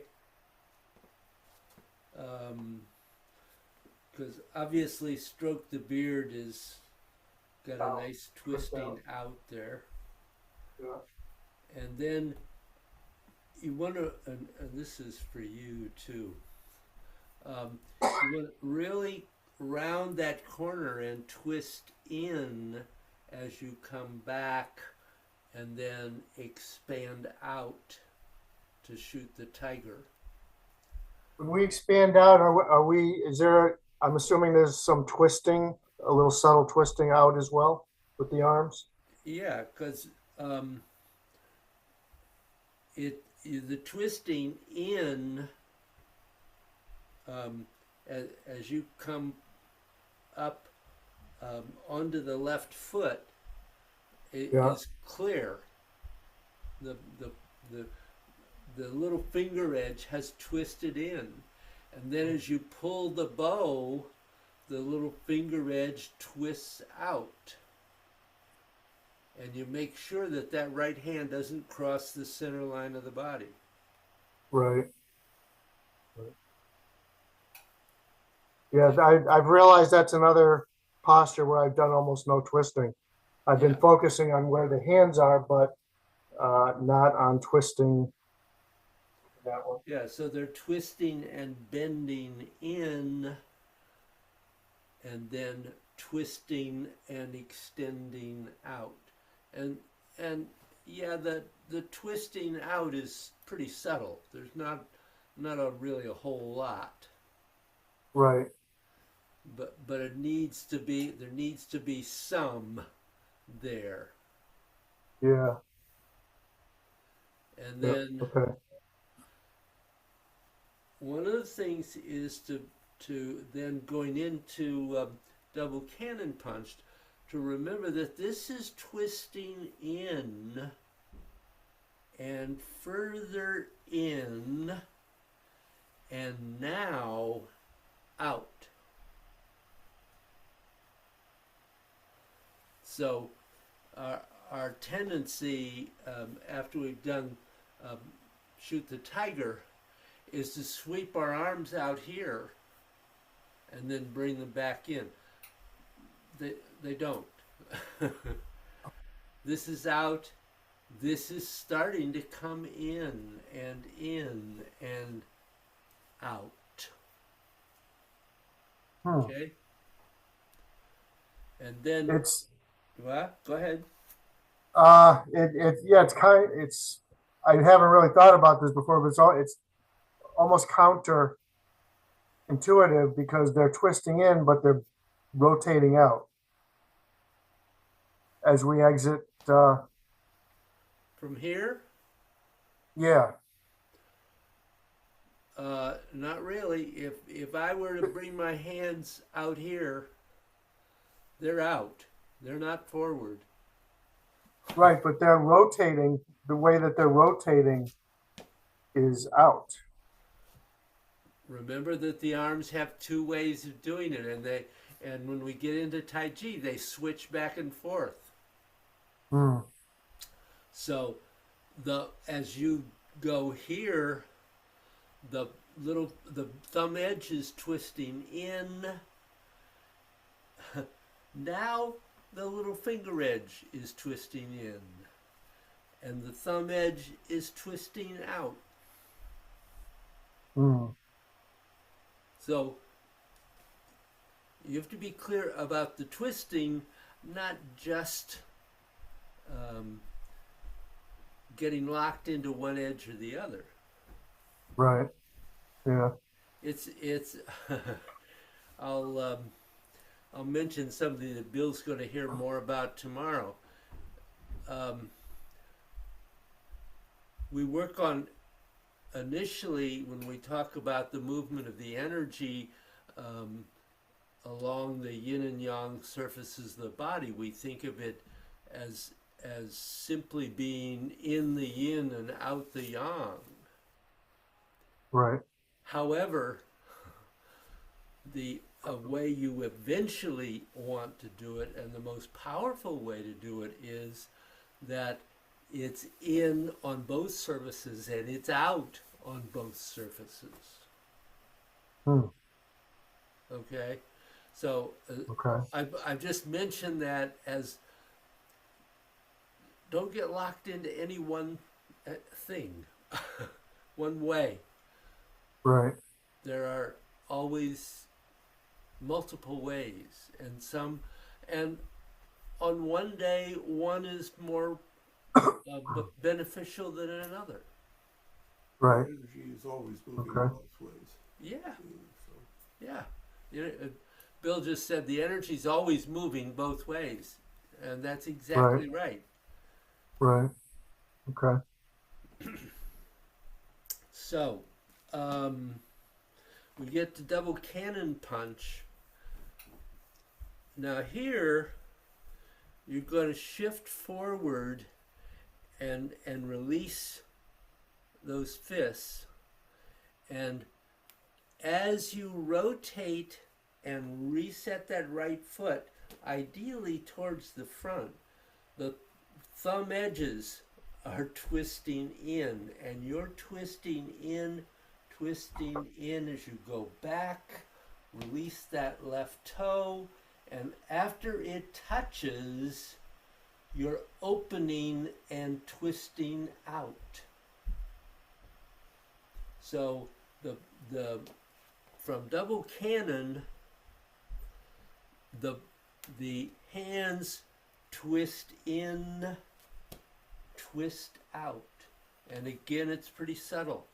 Because obviously, Stroke the Beard is got a Out, nice twist twisting out. out there, Yeah. and then you want to, and this is for you too. You want to really round that corner and twist in as you come back, and then expand out to shoot the tiger. When we expand out, is there, I'm assuming there's some twisting, a little subtle twisting out as well with the arms? Yeah, because um, the twisting in as you come up onto the left foot Yeah. is clear. The, the, the, the little finger edge has twisted in. And then as you pull the bow, the little finger edge twists out. And you make sure that that right hand doesn't cross the center line of the body. Right. Yeah, I've realized that's another posture where I've done almost no twisting. I've been Yeah. focusing on where the hands are, but not on twisting that one. Yeah, so they're twisting and bending in and then twisting and extending out. And and yeah, the twisting out is pretty subtle. There's not really a whole lot. Right. But it needs to be there needs to be some there. Yeah. And Yeah. then Okay. one of the things is to then going into double cannon punched to remember that this is twisting in and further in and now out. So our tendency after we've done um, shoot the tiger is to sweep our arms out here and then bring them back in. They don't. This is out. This is starting to come in and out. Okay. And then It's what? Go ahead. yeah, it's I haven't really thought about this before, but it's almost counterintuitive because they're twisting in, but they're rotating out as we exit. From here, Yeah, not really. If I were to bring my hands out here, they're out. They're not forward. right, but they're rotating. The way that they're rotating is out. Remember that the arms have two ways of doing it, And when we get into Tai Chi, they switch back and forth. Mm. So as you go here, the thumb edge is twisting in. Now the little finger edge is twisting in, and the thumb edge is twisting out. Mm. So you have to be clear about the twisting, not just getting locked into one edge or the other. Right. Yeah. It's I'll mention something that Bill's going to hear more about tomorrow. We work on, initially, when we talk about the movement of the energy along the yin and yang surfaces of the body, we think of it as simply being in the yin and out the yang. Right. However, the way you eventually want to do it, and the most powerful way to do it, is that it's in on both surfaces and it's out on both surfaces. Mm. Okay? So Okay. I've just mentioned that as, don't get locked into any one thing, one way. Right. There are always multiple ways, and on one day one is more beneficial than another. Right. Energy is always moving Okay. both ways. Yeah, So, yeah. You know, Bill just said the energy's always moving both ways, and that's exactly right. Right. Okay. So, we get to double cannon punch. Now here, you're going to shift forward and release those fists. And as you rotate and reset that right foot, ideally towards the front, the thumb edges are twisting in, and you're twisting in as you go back. Release that left toe, and after it touches, you're opening and twisting out. So the from double cannon, the hands twist in, twist out, and again it's pretty subtle.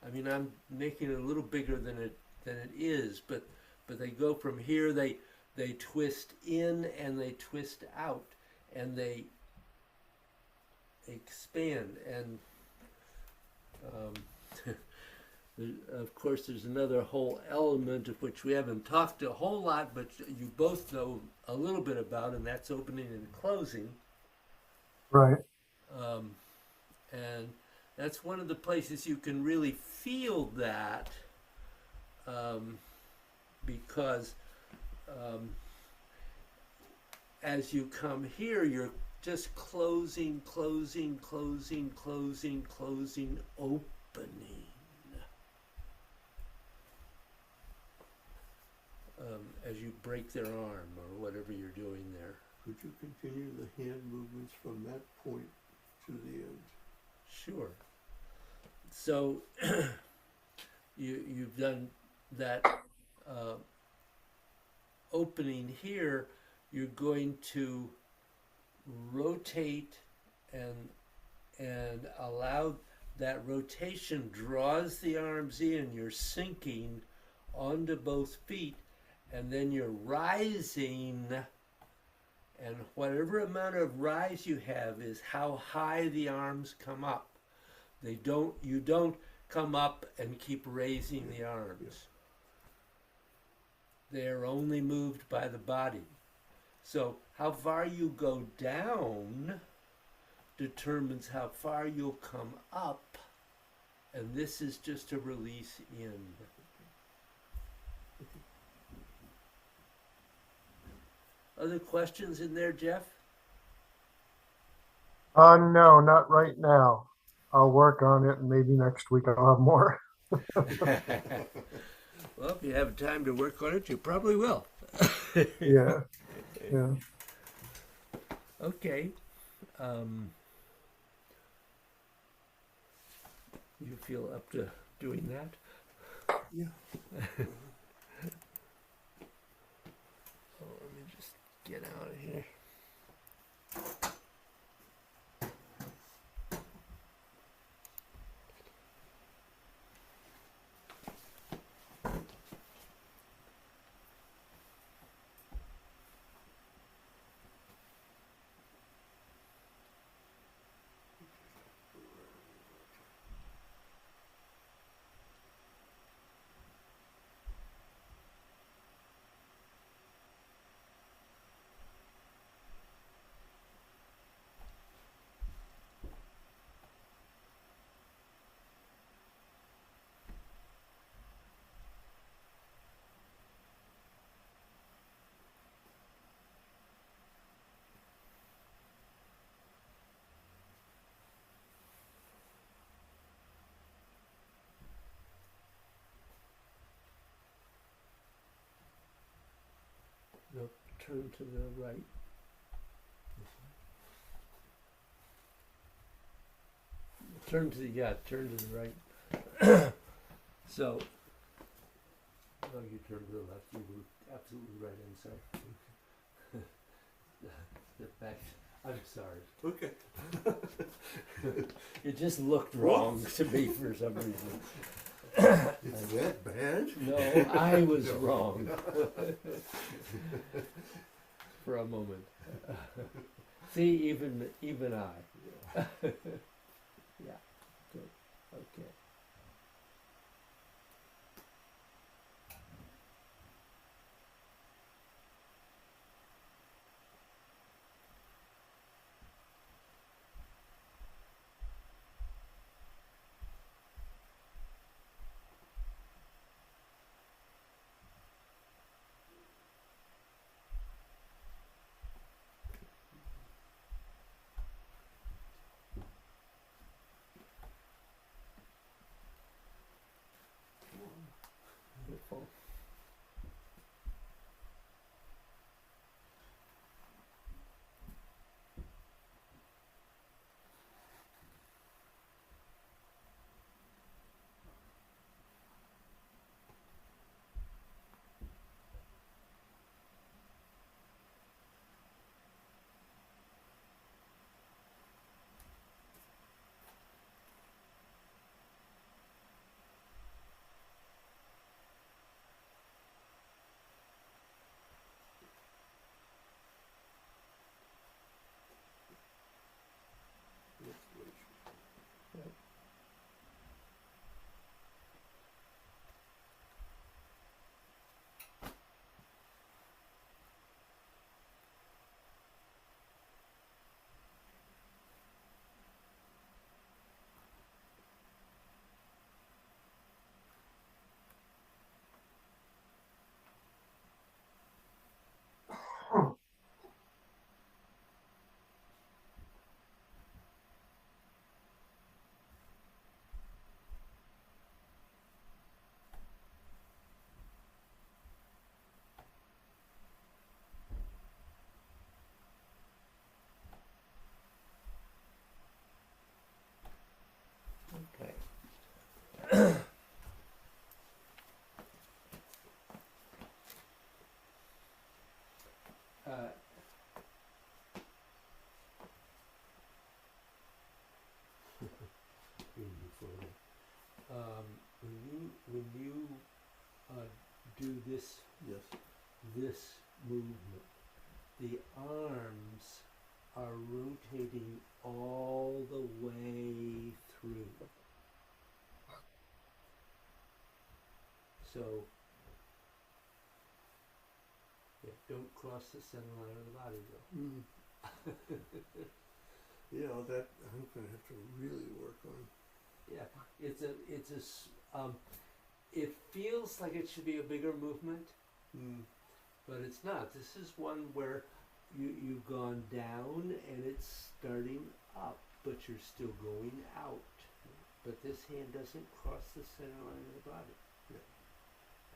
I mean, I'm making it a little bigger than it is, but they go from here, they twist in and they twist out, and they expand. And of course, there's another whole element of which we haven't talked a whole lot, but you both know a little bit about, and that's opening and closing. Right. And that's one of the places you can really feel that, because as you come here, you're just closing, opening. As you break their arm or whatever you're doing there. could you continue the hand movements from that point to the end? Sure. So you've done that opening here. You're going to rotate and allow that rotation draws the arms in. You're sinking onto both feet, and then you're rising, and whatever amount of rise you have is how high the arms come up. You don't come up and keep raising the arms. They are only moved by the body. So how far you go down determines how far you'll come up, and this is just a release in. Other questions in there, Jeff? No, not right now. I'll work on it and maybe next week I'll have more. Well, if you have time to work on it, you probably will. Yeah, yeah. Okay. Um, you feel up to doing that? Yeah. Oh, let me just get out of here. Nope, turn to the right. Turn to the right. So, oh, you turn to the left. You were absolutely right. I'm sorry. The back. I'm sorry. Okay. It just looked wrong to me for some reason. Is that bad? No, I was wrong for a moment. See, even I. Yeah. Good. Okay. Wonderful. Yep. Okay. Uh, when you do this Yes. movement, the arms are rotating all the way through. So, yeah, don't cross the center line of the body though. Mm. That I'm gonna have to really work on. Yeah, it feels like it should be a bigger movement, Mm. but it's not. This is one where you've gone down and it's starting up, but you're still going out. But this hand doesn't cross the center line of the body. Yeah.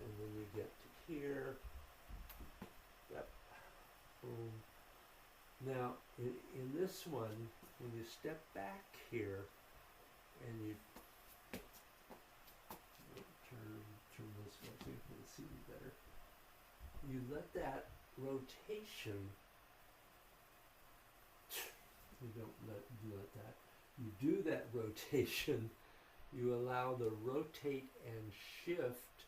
And then you get to here. Yep. Boom. Now, in this one, when you step back here and you turn this way so you can see me better, you let that rotation, you don't let that, you do that rotation, you allow the rotate and shift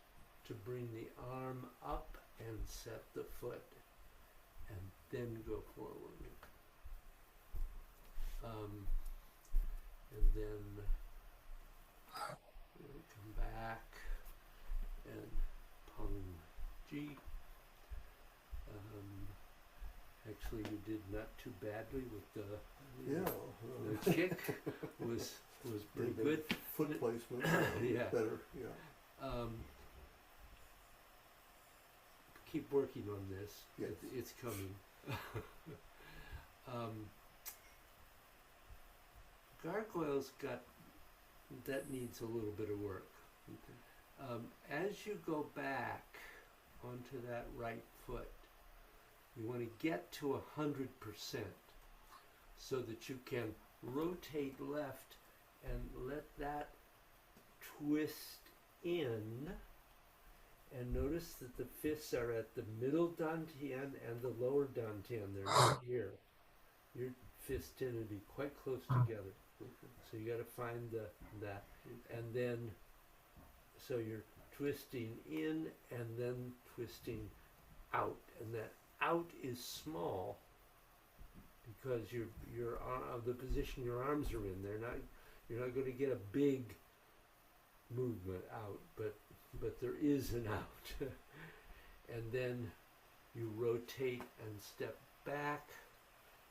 to bring the arm up and set the foot, and then go forward. And then come back and Pung G. Actually, you did not too badly with the kick. was pretty good. Foot placement, Yeah. better, yeah. Keep working on this. Yes. It's coming. Gargoyles that needs a little bit of work. Okay. As you go back onto that right foot, you want to get to 100% so that you can rotate left and let that twist in. And notice that the fists are at the middle dantian and the lower dantian. They're not here. Your fists tend to be quite close together. So you got to find that. And then, so you're twisting in and then twisting out. And that out is small because the position your arms are in. You're not going to get a big movement out, but there is an out. And then you rotate and step back,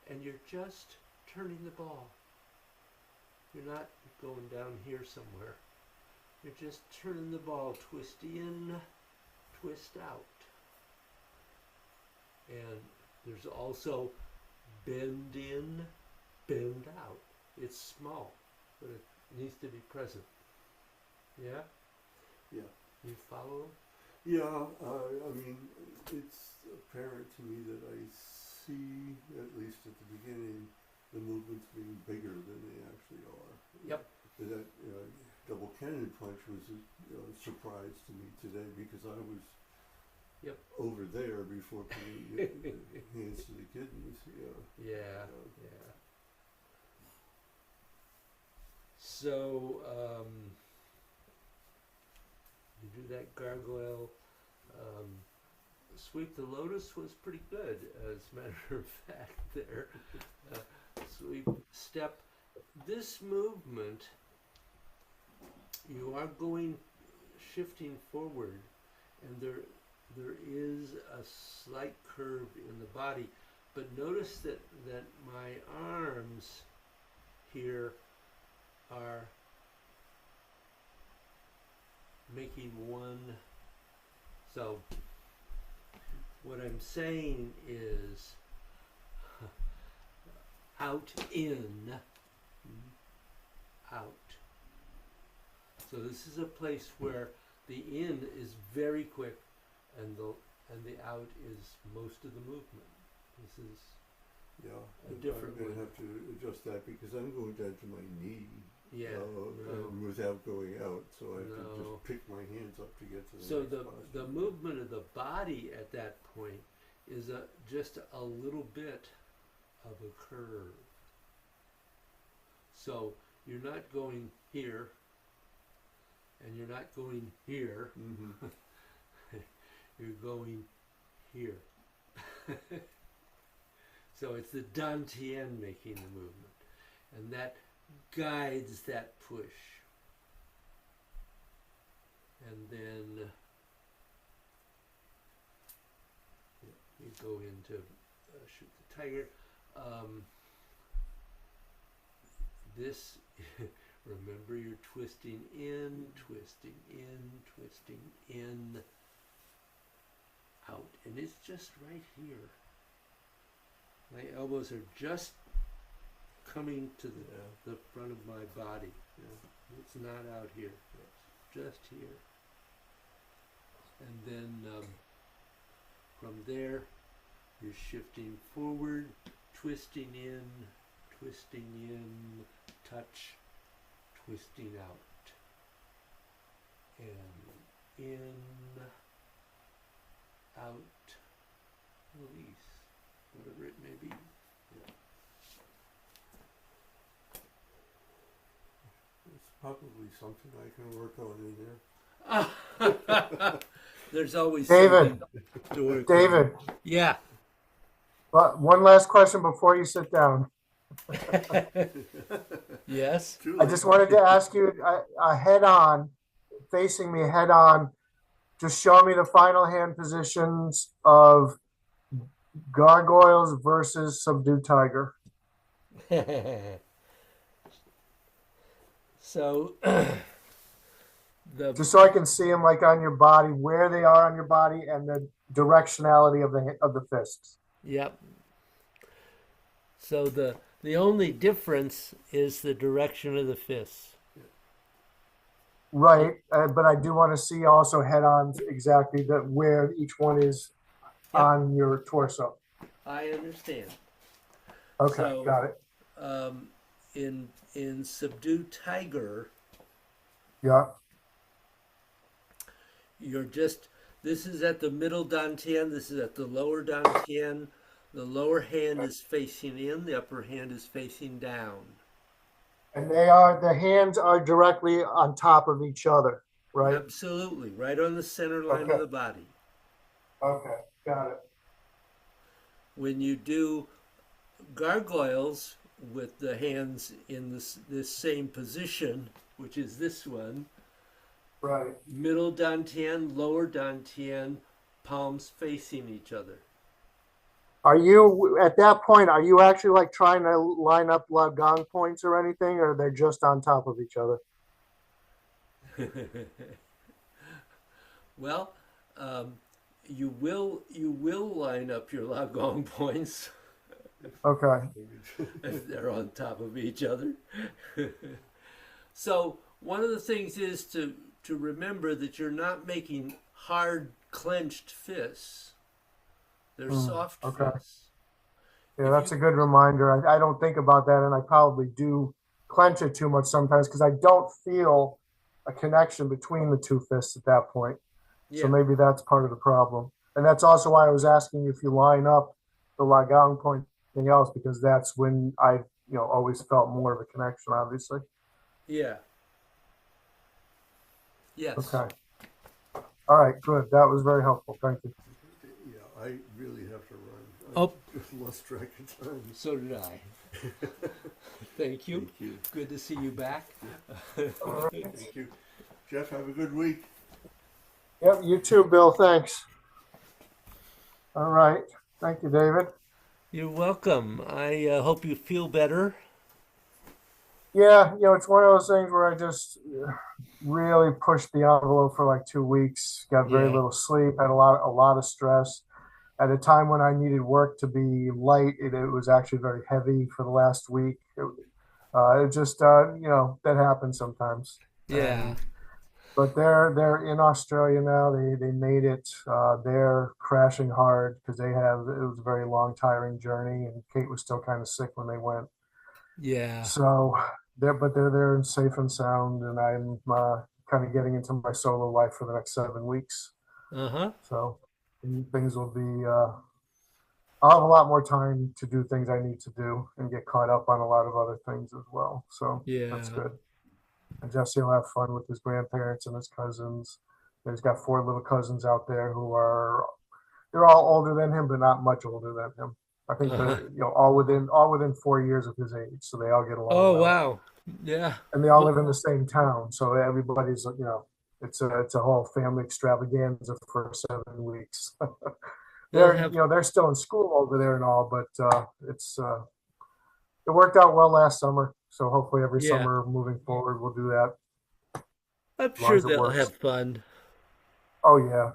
and you're just turning the ball. You're not going down here somewhere. You're just turning the ball, twist in, twist out. And there's also bend in, bend out. It's small, but it needs to be present. Yeah? Yeah. You follow? Yeah, I mean, it's apparent to me that I see, at least at the beginning, the movements being bigger than they actually are. Yep. That double cannon punch was a surprise to me today because I was over there before putting the hands to the kidneys. Yeah. So, you do that gargoyle. Sweep the lotus was pretty good, as a matter of fact, there. Sweep, step. This movement, you are shifting forward, and there is a slight curve in the body, but notice that my arms here are making one. So what I'm saying is out, in, out. So this is a place where the in is very quick and the out is most of the movement. This is a different I'm going one. to have to adjust that because I'm going down to my knee. No. Without going out, so I have to No. just pick my hands up to get to the So next the posture. movement of the body at that point is just a little bit of a curve. So you're not going here, and you're not going here. Mm-hmm. You're going here. So it's the dantian making the movement, and that guides that push. And then you go into shoot the tiger. This, remember, you're twisting in, twisting in, twisting in. out, and it's just right here. My elbows are just coming to the front of my body. You know, it's not out here. It's just here. And then from there, you're shifting forward, twisting in, touch, twisting out. And in, out, release, whatever it may be. It's probably something I can work on in there. There's always David. something to work David, on. Yeah. but one last question before you sit down. Yes. I just wanted to ask you head on, facing me head on, just show me the final hand positions of gargoyles versus subdued tiger. So Just so I can see them like on your body, where they are on your body, and the directionality of the fists. Yep. So the only difference is the direction of the fists. Right, but I do want to see also head on exactly where each one is Yep. on your torso. I understand. Okay, So- got it. In subdued tiger, Yeah, you're just, this is at the middle dantian, this is at the lower dantian. The lower hand is facing in, the upper hand is facing down. and the hands are directly on top of each other, right? Absolutely, right on the center line Okay. of the body. Okay, got it. When you do gargoyles with the hands in this same position, which is this one, Right. middle dantian, lower dantian, palms facing each other. Are you at that point? Are you actually like trying to line up Lagong points or anything, or they're just on top of each other? Well, you will line up your Lagong points Okay. if they're on top of each other. So one of the things is to remember that you're not making hard clenched fists. They're soft okay. fists. Yeah, If that's you- a good reminder. I don't think about that, and I probably do clench it too much sometimes because I don't feel a connection between the two fists at that point. Yeah. So maybe that's part of the problem. And that's also why I was asking you if you line up the Lagong point and anything else, because that's when I, always felt more of a connection, obviously. Yeah. Yes. Okay. All right, good. That was very helpful. Thank you. Yeah, I really have to run. Oh. I've lost track of time. So did I. Thank you. Thank you. Good to see you back. Thank you. Jeff, have a good week. Yep, you too, Bill. Thanks. All right. Thank you, David. You're welcome. I hope you feel better. Yeah, it's one of those things where I just really pushed the envelope for like 2 weeks, got very Yeah. little sleep, had a lot of stress. At a time when I needed work to be light, it was actually very heavy for the last week. It just, that happens sometimes. Yeah. But they're in Australia now. They made it. They're crashing hard because it was a very long, tiring journey, and Kate was still kind of sick when they went. Yeah. So they're there and safe and sound, and I'm kind of getting into my solo life for the next 7 weeks. Uh-huh. So things will be. I'll have a lot more time to do things I need to do and get caught up on a lot of other things as well. So that's Yeah. good. And Jesse will have fun with his grandparents and his cousins. He's got 4 little cousins out there they're all older than him, but not much older than him. I think they're all within 4 years of his age, so they all get along. Oh, well. wow. Yeah. And they all live in the same town, so everybody's it's a whole family extravaganza for 7 weeks. They'll have- they're still in school over there and all, but it worked out well last summer. So hopefully every Yeah. summer moving forward we'll do that. I'm long sure as it they'll works. have fun. Oh yeah,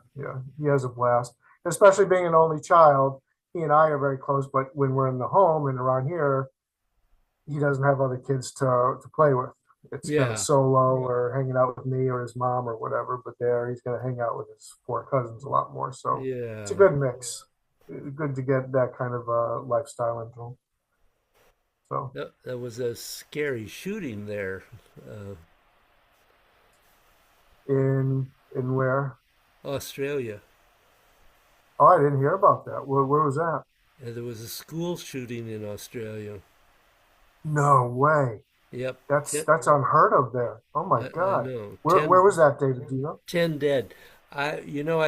he has a blast. especially being an only child. He and I are very close, but when we're in the home and around here, he doesn't have other kids to play with. It's kind of Yeah, solo or hanging out with me or his mom or whatever. But there, he's going to hang out with his four cousins a lot more. So it's a yeah. good mix. Good to get that kind of lifestyle into him. So That was a scary shooting there, in where? Australia. Oh, I didn't hear about that. Where was that? There was a school shooting in Australia. No way. Yep. That's unheard of there. Oh my I God. know. Where was that, David? Do you know? 10 dead. I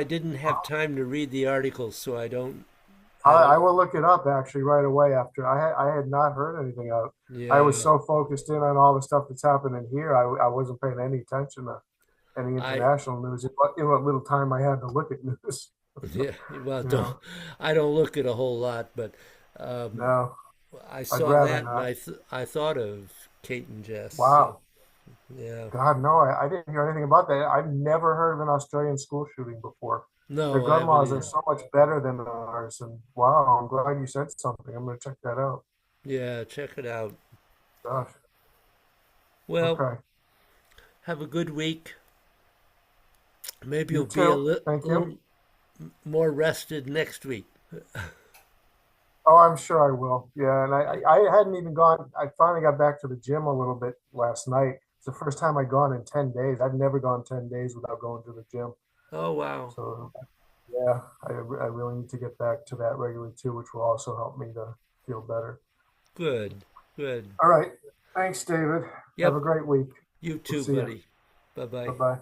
didn't have time to read the article, so I, I I don't, will look it up actually right away after. I had not heard anything of it. I was yeah. so focused in on all the stuff that's happening here. I wasn't paying any attention to any I, international news in what little time I had to look at news. yeah, well, You know, I don't look at a whole lot, but um, no, I I'd saw rather that and not. I thought of Kate and Jess. So, Wow. yeah. God, no, I didn't hear anything about that. I've never heard of an Australian school shooting before. Their No, I gun haven't laws are either. so much better than ours. And wow, I'm glad you said something. I'm going to check that out. Yeah, check it out. Gosh. Well, Okay. have a good week. Maybe You you'll be too. Thank you. little more rested next week. Oh, I'm sure I will. Yeah. And I hadn't even gone. I finally got back to the gym a little bit last night. It's the first time I'd gone in 10 days. I've never gone 10 days without going to the gym. Oh, wow. So yeah, I really need to get back to that regularly too, which will also help me to feel better. Good, good. All right. Thanks, David. Have a Yep, great week. you We'll too, see you. buddy. Bye Bye bye. bye.